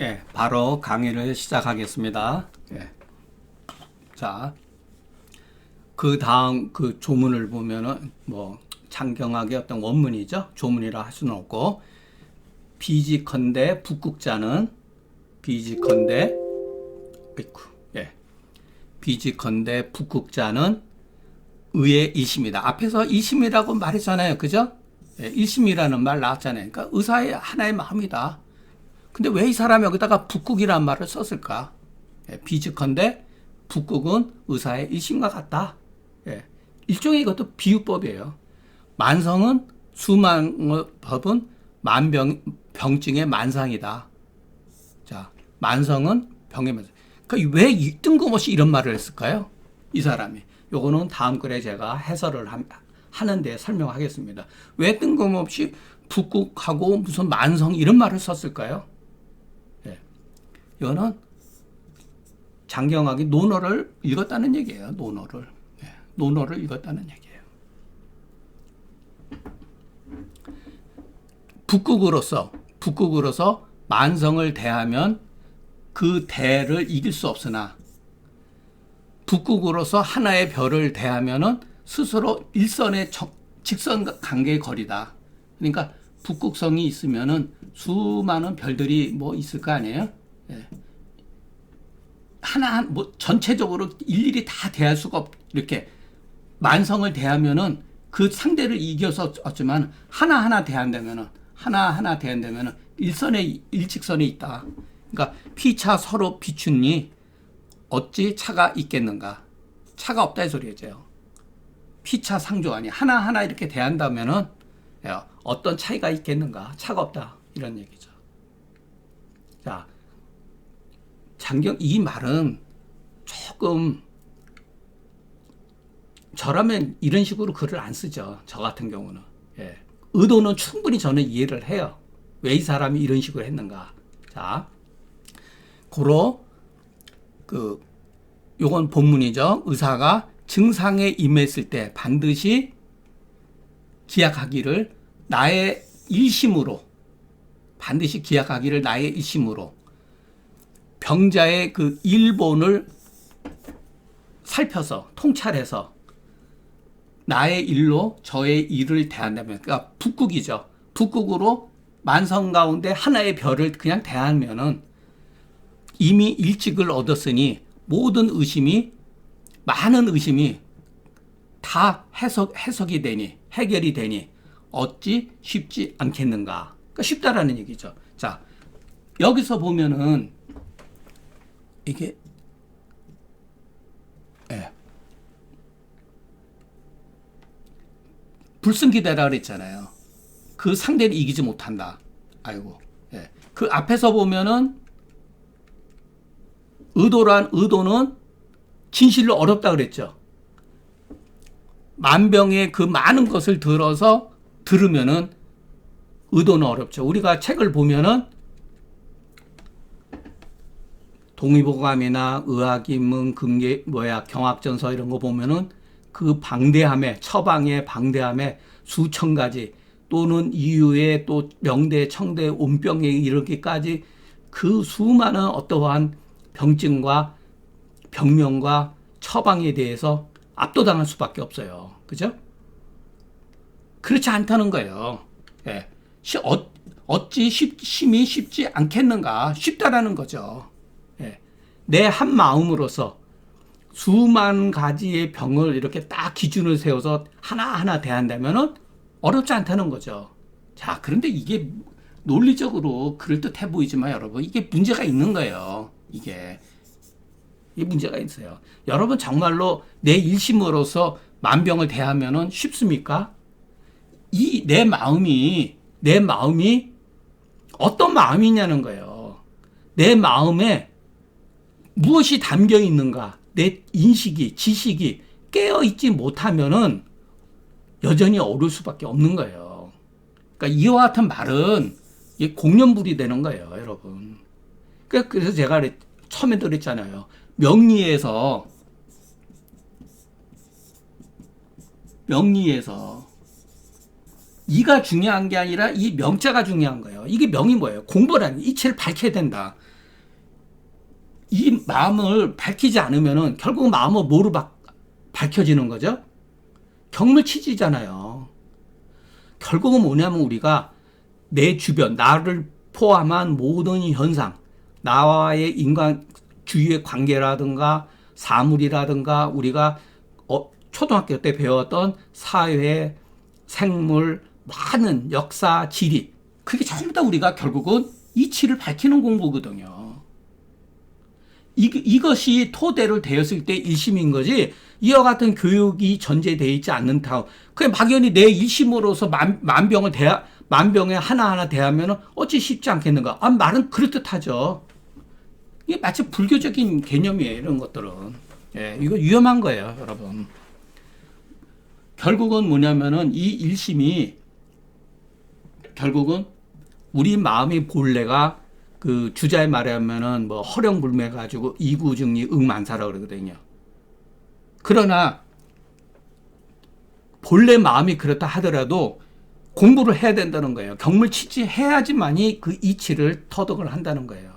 예, 바로 강의를 시작하겠습니다. 예. 자, 그 다음 그 조문을 보면은 뭐 창경학의 어떤 원문이죠. 조문이라 할 수는 없고, 비지컨대 북극자는 비지컨대 아이쿠, 예. 비지컨대 북극자는 의의 일심이다. 앞에서 일심이라고 말했잖아요. 그죠? 예, 일심이라는 말 나왔잖아요. 그러니까 의사의 하나의 마음이다. 근데 왜 이 사람이 여기다가 북극이란 말을 썼을까? 예, 비즈컨대 북극은 의사의 일심과 같다. 예, 일종의 이것도 비유법이에요. 만성은 수만법은 병증의 만상이다. 자, 만성은 병의 만상. 그러니까 왜 뜬금없이 이런 말을 했을까요? 이 사람이. 요거는 다음 글에 제가 해설을 하는데 설명하겠습니다. 왜 뜬금없이 북극하고 무슨 만성 이런 말을 썼을까요? 예. 이거는 장경학이 논어를 읽었다는 얘기예요. 논어를. 예. 논어를 읽었다는 얘기예요. 북극으로서 만성을 대하면 그 대를 이길 수 없으나 북극으로서 하나의 별을 대하면은 스스로 일선의 직선 관계의 거리다. 그러니까 북극성이 있으면은 수많은 별들이 뭐 있을 거 아니에요? 예. 하나 뭐 전체적으로 일일이 다 대할 수가 이렇게 만성을 대하면은 그 상대를 이겨서 얻지만 하나하나 대한다면은 일선의 일직선이 있다. 그러니까 피차 서로 비추니 어찌 차가 있겠는가? 차가 없다 이 소리죠. 피차 상조하니 하나하나 이렇게 대한다면은 어떤 차이가 있겠는가? 차가 없다 이런 얘기죠. 자, 이 말은 조금 저라면 이런 식으로 글을 안 쓰죠. 저 같은 경우는. 예. 의도는 충분히 저는 이해를 해요. 왜 이 사람이 이런 식으로 했는가? 자, 고로 요건 본문이죠. 의사가 증상에 임했을 때 반드시 기약하기를 나의 일심으로 병자의 그 일본을 살펴서 통찰해서 나의 일로 저의 일을 대한다면, 그러니까 북극이죠. 북극으로 만성 가운데 하나의 별을 그냥 대하면은 이미 일찍을 얻었으니 많은 의심이 다 해석이 되니, 해결이 되니 어찌 쉽지 않겠는가. 그러니까 쉽다라는 얘기죠. 자, 여기서 보면은 이게 불승기대라 그랬잖아요. 그 상대를 이기지 못한다. 아이고. 예. 그 앞에서 보면은 의도는 진실로 어렵다 그랬죠. 만병의 그 많은 것을 들으면은 의도는 어렵죠. 우리가 책을 보면은 동의보감이나 의학인문, 경학전서 이런 거 보면은 그 방대함에, 처방의 방대함에 수천 가지 또는 이유에 또 명대, 청대, 온병에 이르기까지 그 수많은 어떠한 병증과 병명과 처방에 대해서 압도당할 수밖에 없어요. 그죠? 그렇지 않다는 거예요. 예. 어찌 심히 쉽지 않겠는가? 쉽다라는 거죠. 예. 내 한 마음으로서 수만 가지의 병을 이렇게 딱 기준을 세워서 하나하나 대한다면은 어렵지 않다는 거죠. 자, 그런데 이게 논리적으로 그럴듯해 보이지만 여러분, 이게 문제가 있는 거예요. 이게 문제가 있어요. 여러분 정말로 내 일심으로서 만병을 대하면은 쉽습니까? 내 마음이 어떤 마음이냐는 거예요. 내 마음에 무엇이 담겨 있는가? 내 인식이, 지식이 깨어있지 못하면은 여전히 어려울 수밖에 없는 거예요. 그러니까 이와 같은 말은 공연불이 되는 거예요, 여러분. 그래서 제가 처음에도 그랬잖아요. 명리에서 이가 중요한 게 아니라 이 명자가 중요한 거예요. 이게 명이 뭐예요? 공부라는 이치를 밝혀야 된다. 이 마음을 밝히지 않으면은 결국 마음은 뭐로 밝혀지는 거죠? 경물치지잖아요. 결국은 뭐냐면 우리가 내 주변, 나를 포함한 모든 현상, 나와의 인간 주위의 관계라든가 사물이라든가 우리가 초등학교 때 배웠던 사회, 생물, 많은 역사, 지리, 그게 전부 다 우리가 결국은 이치를 밝히는 공부거든요. 이것이 토대를 되었을 때 일심인 거지, 이와 같은 교육이 전제되어 있지 않는 타운, 그냥 막연히 내 일심으로서 만병에 하나하나 대하면 어찌 쉽지 않겠는가? 말은 그럴듯하죠. 이게 마치 불교적인 개념이에요, 이런 것들은. 예, 이거 위험한 거예요, 여러분. 결국은 뭐냐면은 이 일심이 결국은 우리 마음의 본래가 그 주자의 말에 하면은 뭐 허령불매 가지고 이구증리 응만사라 그러거든요. 그러나 본래 마음이 그렇다 하더라도 공부를 해야 된다는 거예요. 경물치지 해야지만이 그 이치를 터득을 한다는 거예요.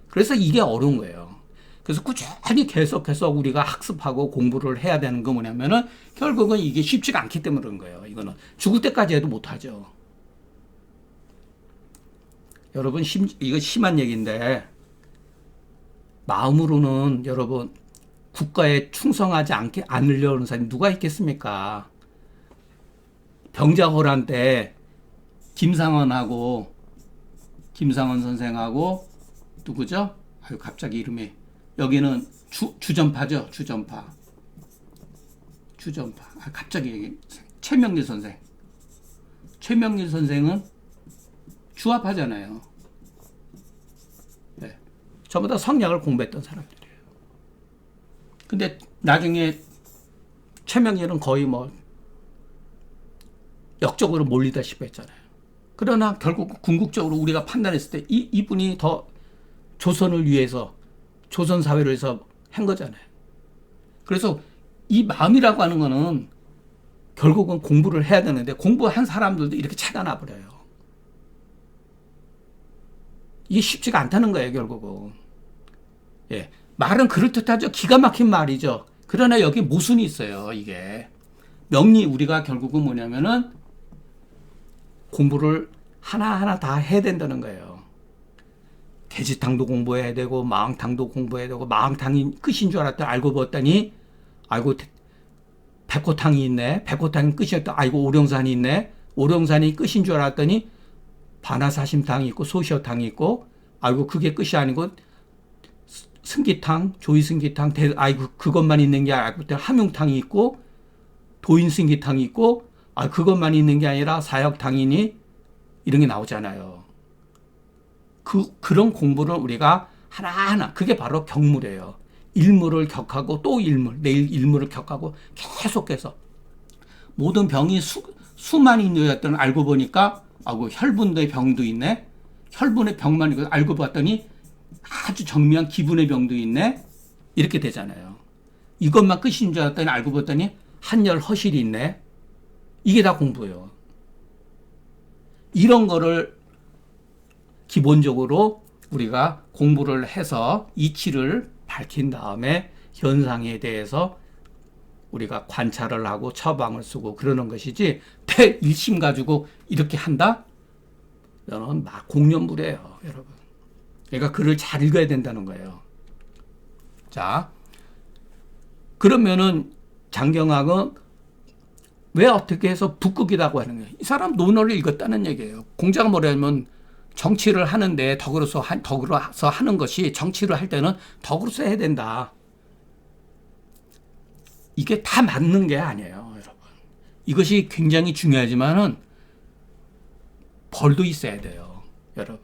그래서 이게 어려운 거예요. 그래서 꾸준히 계속해서 우리가 학습하고 공부를 해야 되는 거 뭐냐면은 결국은 이게 쉽지가 않기 때문에 그런 거예요. 이거는 죽을 때까지 해도 못하죠. 여러분, 이거 심한 얘기인데, 마음으로는 여러분, 국가에 충성하지 않으려는 사람이 누가 있겠습니까? 병자호란 때, 김상원 선생하고, 누구죠? 아유, 갑자기 이름이. 여기는 주전파죠, 주전파. 갑자기 얘기. 최명길 선생. 최명길 선생은 주합하잖아요. 네. 전부 다 성략을 공부했던 사람들이에요. 근데 나중에 최명길은 거의 뭐 역적으로 몰리다시피 했잖아요. 그러나 결국 궁극적으로 우리가 판단했을 때 이분이 더 조선을 위해서, 조선 사회를 위해서 한 거잖아요. 그래서 이 마음이라고 하는 거는 결국은 공부를 해야 되는데, 공부한 사람들도 이렇게 차가 나버려요. 이게 쉽지가 않다는 거예요, 결국은. 예. 말은 그럴듯하죠. 기가 막힌 말이죠. 그러나 여기 모순이 있어요, 이게. 명리, 우리가 결국은 뭐냐면은 공부를 하나하나 다 해야 된다는 거예요. 계지탕도 공부해야 되고, 마왕탕도 공부해야 되고, 마왕탕이 끝인 줄 알았더니 알고 봤더니, 아이고, 백호탕이 있네. 백호탕이 끝이었다. 아이고, 오령산이 있네. 오령산이 끝인 줄 알았더니, 반화사심탕이 있고 소시어탕이 있고, 아이고 그게 끝이 아니고 승기탕, 조이승기탕, 아이고 그것만 있는 게 알고 함용탕이 있고 도인승기탕이 있고, 그것만 있는 게 아니라 사역탕이니 이런 게 나오잖아요. 그런 공부를 우리가 하나하나, 그게 바로 경물이에요. 일물을 격하고 또 일물, 내일 일물을 격하고 계속해서 모든 병이 수많이 있는 알고 보니까 혈분의 병도 있네. 혈분의 병만 있고 알고 봤더니 아주 정밀한 기분의 병도 있네. 이렇게 되잖아요. 이것만 끝인 줄 알았더니 알고 봤더니 한열 허실이 있네. 이게 다 공부예요. 이런 거를 기본적으로 우리가 공부를 해서 이치를 밝힌 다음에 현상에 대해서 우리가 관찰을 하고 처방을 쓰고 그러는 것이지, 대일심 가지고 이렇게 한다? 이거는 막 공연불이에요, 여러분. 그러니까 글을 잘 읽어야 된다는 거예요. 자, 그러면은 장경학은 왜 어떻게 해서 북극이라고 하는 거예요? 이 사람 논어를 읽었다는 얘기예요. 공자가 뭐냐면 정치를 하는데 덕으로서 하는 것이, 정치를 할 때는 덕으로서 해야 된다. 이게 다 맞는 게 아니에요, 여러분. 이것이 굉장히 중요하지만은 벌도 있어야 돼요, 여러분.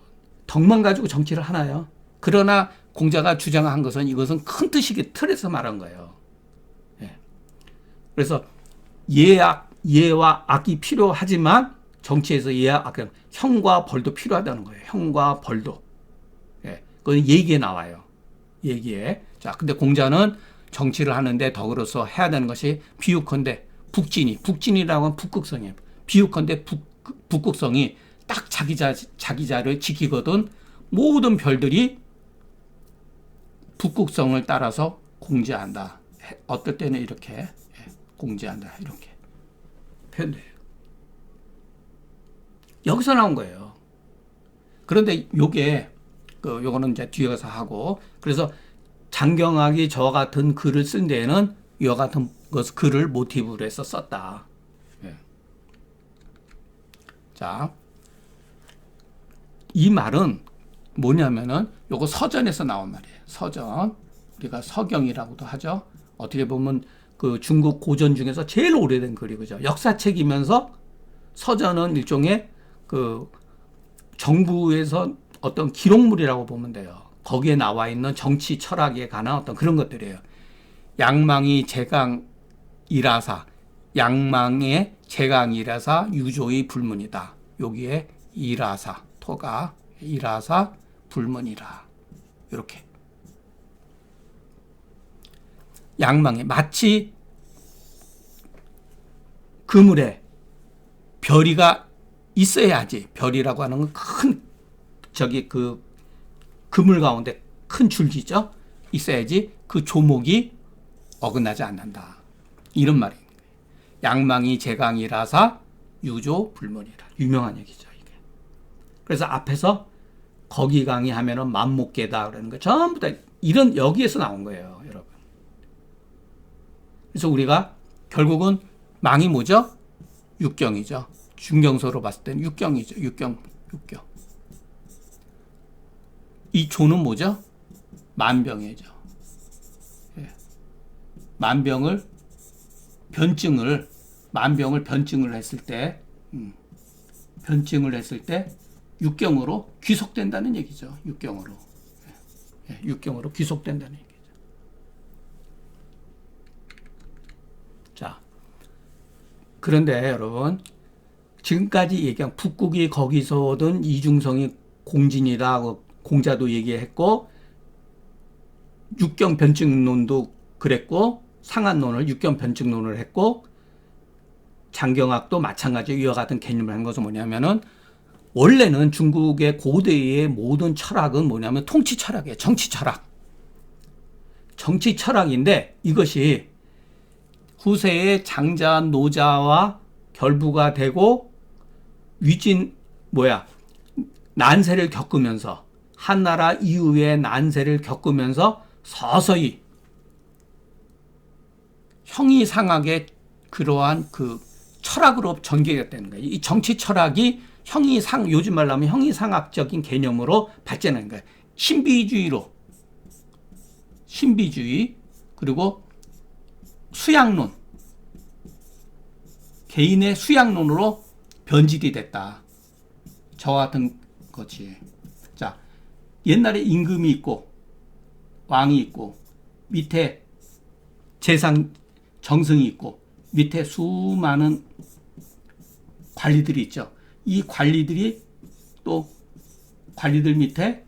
덕만 가지고 정치를 하나요? 그러나 공자가 주장한 것은 이것은 큰 뜻이기 틀에서 말한 거예요. 예. 그래서 예와 악이 필요하지만 정치에서 예와 악, 형과 벌도 필요하다는 거예요. 형과 벌도. 예. 그건 얘기에 나와요. 얘기에. 자, 근데 공자는 정치를 하는데 덕으로서 해야 되는 것이 비유컨대 북진이라고 하면 북극성이에요. 비유컨대 북극성이 딱 자기 자를 지키거든 모든 별들이 북극성을 따라서 공지한다. 어떨 때는 이렇게 공지한다. 이렇게 표현돼요. 여기서 나온 거예요. 그런데 요거는 이제 뒤에 가서 하고, 그래서 장경학이 저와 같은 글을 쓴 데에는 이와 같은 글을 모티브로 해서 썼다. 예. 자, 이 말은 뭐냐면은 요거 서전에서 나온 말이에요. 서전. 우리가 서경이라고도 하죠. 어떻게 보면 그 중국 고전 중에서 제일 오래된 글이 그죠. 역사책이면서 서전은 일종의 그 정부에서 어떤 기록물이라고 보면 돼요. 거기에 나와 있는 정치 철학에 관한 어떤 그런 것들이에요. 양망이 제강이라사, 양망의 제강이라사 유조의 불문이다. 여기에 이라사, 토가 이라사 불문이라. 이렇게. 양망에 마치 그물에 별이가 있어야지. 별이라고 하는 건 큰 그 그물 가운데 큰 줄기죠. 있어야지 그 조목이 어긋나지 않는다. 이런 말입니다. 양망이 제강이라사 유조 불문이라. 유명한 얘기죠, 이게. 그래서 앞에서 거기 강이 하면은 만목계다 그러는 거 전부 다 이런 여기에서 나온 거예요, 여러분. 그래서 우리가 결국은 망이 뭐죠? 육경이죠. 중경서로 봤을 때는 육경이죠. 육경. 이 조는 뭐죠? 만병이죠. 예. 만병을 변증을 했을 때, 변증을 했을 때 육경으로 귀속된다는 얘기죠. 육경으로. 예. 육경으로 귀속된다는 얘기죠. 자, 그런데 여러분, 지금까지 얘기한 북극이 거기서 오던 이중성이 공진이다. 공자도 얘기했고, 육경 변증론도 그랬고, 상한론을 육경 변증론을 했고, 장경학도 마찬가지로 이와 같은 개념을 한 것은 뭐냐면은, 원래는 중국의 고대의 모든 철학은 뭐냐면 통치 철학이에요. 정치 철학. 정치 철학인데 이것이 후세의 장자, 노자와 결부가 되고 난세를 겪으면서 한나라 이후의 난세를 겪으면서 서서히 형이상학의 그러한 그 철학으로 전개가 되는 거예요. 이 정치 철학이 요즘 말로 하면 형이상학적인 개념으로 발전하는 거예요. 신비주의, 그리고 수양론, 개인의 수양론으로 변질이 됐다. 저와 같은 거지. 자, 옛날에 임금이 있고, 왕이 있고, 밑에 정승이 있고, 밑에 수많은 관리들이 있죠. 이 관리들 밑에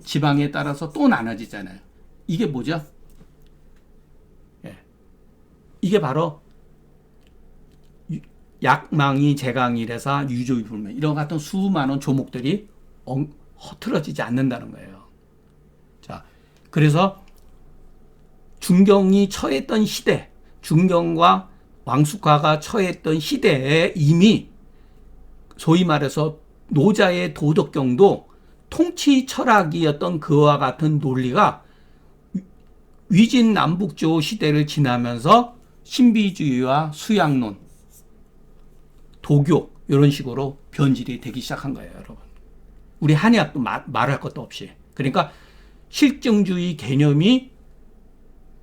지방에 따라서 또 나눠지잖아요. 이게 뭐죠? 예. 이게 바로 약망이 제강이라사 유조의 불문, 이런 같은 수많은 조목들이 흐트러지지 않는다는 거예요. 자, 그래서 중경이 처했던 시대, 중경과 왕숙화가 처했던 시대에 이미 소위 말해서 노자의 도덕경도 통치 철학이었던 그와 같은 논리가 위진 남북조 시대를 지나면서 신비주의와 수양론, 도교 이런 식으로 변질이 되기 시작한 거예요, 여러분. 우리 한의학도 말할 것도 없이. 그러니까 실증주의 개념이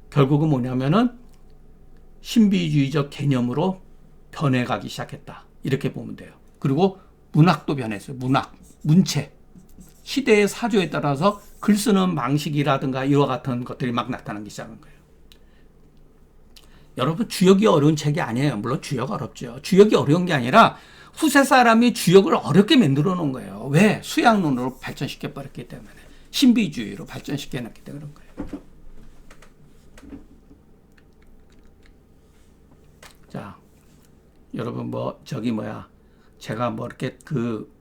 결국은 뭐냐면은 신비주의적 개념으로 변해가기 시작했다. 이렇게 보면 돼요. 그리고 문학도 변했어요. 문체. 시대의 사조에 따라서 글 쓰는 방식이라든가 이와 같은 것들이 막 나타나기 시작한 거예요. 여러분, 주역이 어려운 책이 아니에요. 물론 주역 어렵죠. 주역이 어려운 게 아니라 후세 사람이 주역을 어렵게 만들어 놓은 거예요. 왜? 수양론으로 발전시켜 버렸기 때문에. 신비주의로 발전시켜 놨기 때문에 그런 거예요. 자, 여러분 제가 뭐 이렇게 그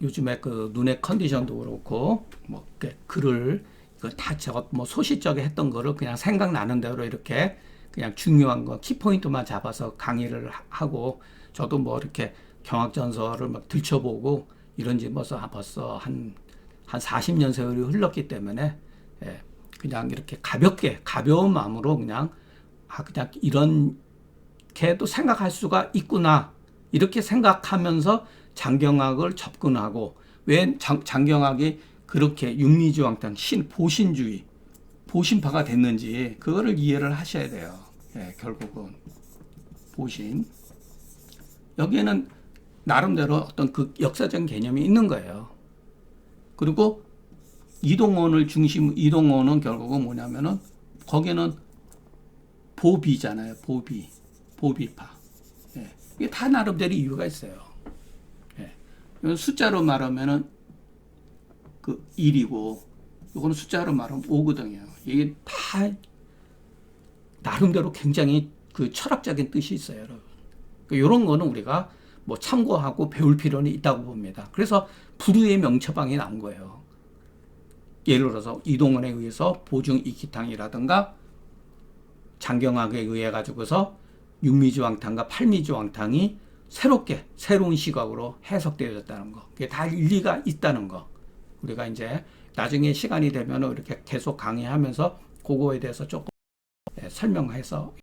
요즘에 그 눈의 컨디션도 그렇고 뭐 이렇게 글을 이거 다 저것 뭐 소시적에 했던 거를 그냥 생각나는 대로 이렇게 그냥 중요한 거 키포인트만 잡아서 강의를 하고, 저도 뭐 이렇게 경학전서를 막 들춰보고 이런지 벌써 한 40년 세월이 흘렀기 때문에, 예, 그냥 이렇게 가벼운 마음으로 그냥 그냥 이렇게도 생각할 수가 있구나, 이렇게 생각하면서 장경학을 접근하고, 왜 장경학이 그렇게 육미지왕탕 보신주의 보신파가 됐는지 그거를 이해를 하셔야 돼요. 예, 결국은 보신, 여기에는 나름대로 어떤 그 역사적인 개념이 있는 거예요. 그리고 이동원은 결국은 뭐냐면은 거기는 보비잖아요. 보비파. 예, 이게 다 나름대로 이유가 있어요. 예, 숫자로 말하면은 그 1이고, 이거는 숫자로 말하면 5거든요. 이게 다 나름대로 굉장히 그 철학적인 뜻이 있어요, 여러분. 이런 거는 우리가 뭐 참고하고 배울 필요는 있다고 봅니다. 그래서 불후의 명처방이 나온 거예요. 예를 들어서 이동원에 의해서 보증 이기탕이라든가 장경학에 의해 가지고서 육미지왕탕과 팔미지왕탕이 새로운 시각으로 해석되어졌다는 거. 그게 다 일리가 있다는 거. 우리가 이제 나중에 시간이 되면 이렇게 계속 강의하면서 그거에 대해서 조금 설명해서